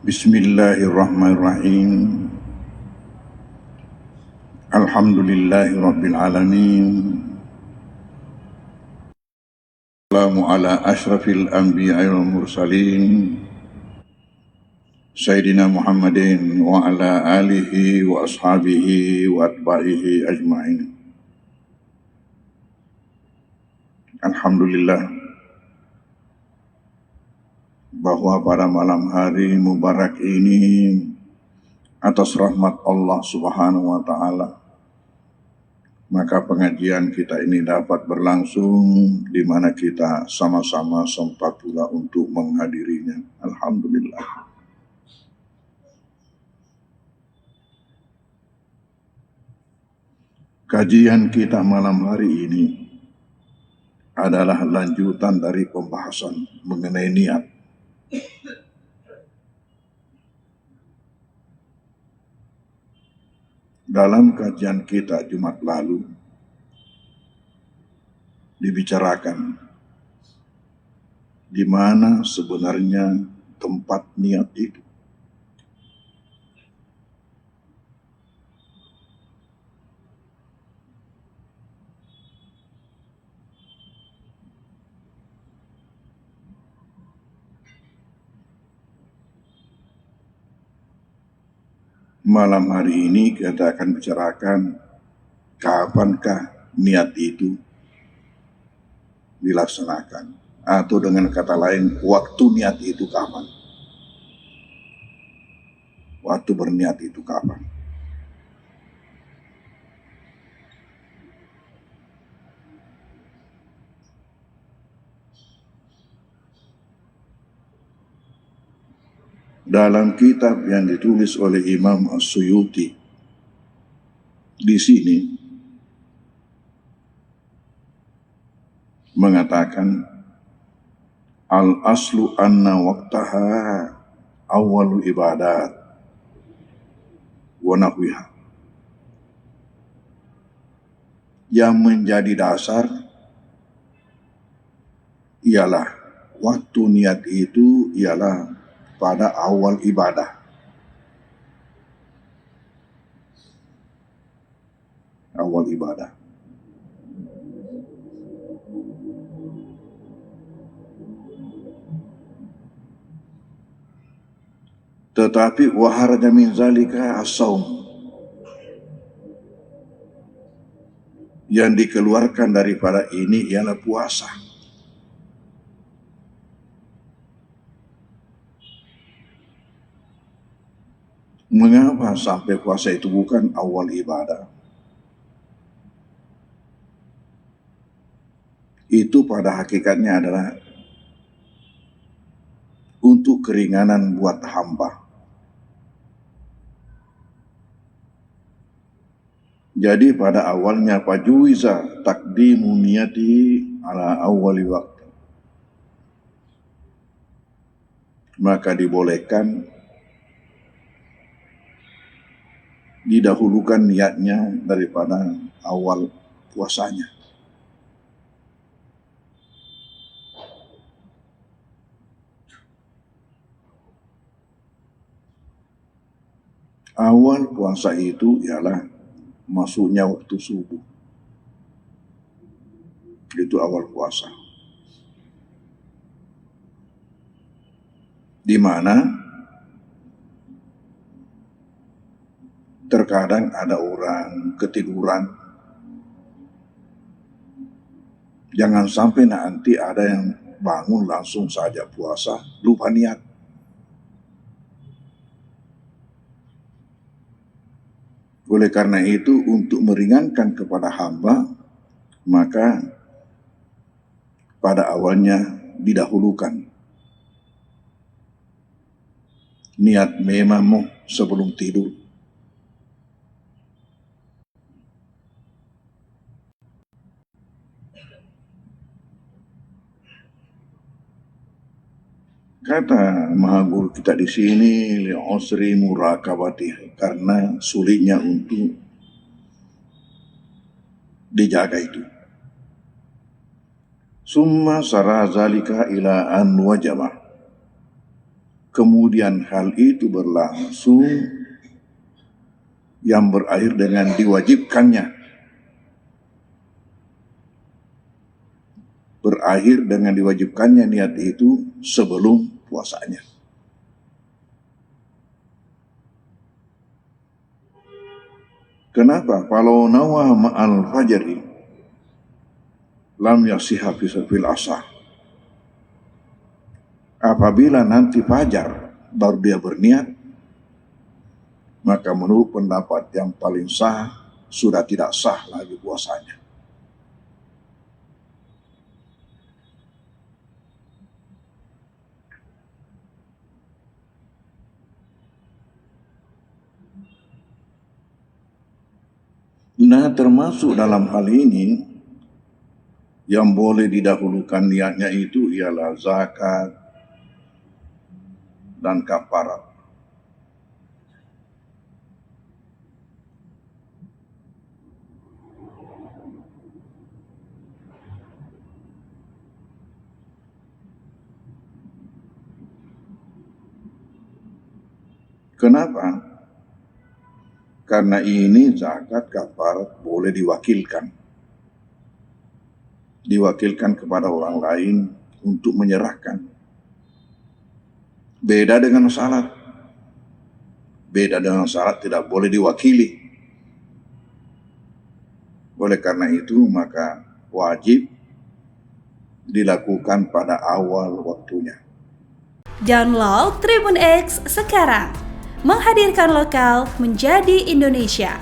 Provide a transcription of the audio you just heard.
Bismillahirrahmanirrahim. Alhamdulillahi rabbil alamin. Assalamu ala ashrafil anbiya'i wal mursalin. Sayyidina Muhammadin wa ala alihi wa ashabihi wa atba'ihi ajma'in. Alhamdulillah bahwa pada malam hari mubarak ini atas rahmat Allah Subhanahu wa ta'ala maka pengajian kita ini dapat berlangsung di mana kita sama-sama sempat pula untuk menghadirinya. Alhamdulillah. Kajian kita malam hari ini adalah lanjutan dari pembahasan mengenai niat. Dalam kajian kita Jumat lalu dibicarakan di mana sebenarnya tempat niat itu. Malam hari ini kita akan bicarakan kapankah niat itu dilaksanakan, atau dengan kata lain waktu niat itu kapan, waktu berniat itu kapan. Dalam kitab yang ditulis oleh Imam As-Suyuti di sini mengatakan al-aslu anna waqtaha awwalu ibadat wa nahwiha. Yang menjadi dasar ialah waktu niat itu ialah pada awal ibadah. Awal ibadah. Tetapi waharaja min zalika as-saum. Yang dikeluarkan daripada ini ialah puasa. Mengapa sampai puasa itu bukan awal ibadah? Itu pada hakikatnya adalah untuk keringanan buat hamba. Jadi pada awalnya fajuiza taqdimu niyati ala awwali waktu. Maka dibolehkan didahulukan niatnya daripada awal puasanya. Awal puasa itu ialah masuknya waktu subuh. Itu awal puasa. Di mana terkadang ada orang ketiduran. Jangan sampai nanti ada yang bangun langsung saja puasa, lupa niat. Oleh karena itu, untuk meringankan kepada hamba, maka pada awalnya didahulukan niat memang sebelum tidur. Kata Maha Guru kita di sini, li'usri murakabati, karena sulitnya untuk dijaga itu. Summa sarazalika ila an wajabah. kemudian hal itu berlangsung yang berakhir dengan diwajibkannya niat itu sebelum puasanya. Kenapa? Kalau nawa ma'al fajri lam yasihha fil asah. Apabila nanti fajar baru dia berniat, maka menurut pendapat yang paling sah, sudah tidak sah lagi puasanya. Nah, termasuk dalam hal ini, yang boleh didahulukan niatnya itu ialah zakat dan kafarat. Kenapa? Karena ini zakat kafarat boleh diwakilkan kepada orang lain untuk menyerahkan. Beda dengan salat tidak boleh diwakili. Oleh karena itu maka wajib dilakukan pada awal waktunya. Download Tribun X sekarang, menghadirkan lokal menjadi Indonesia.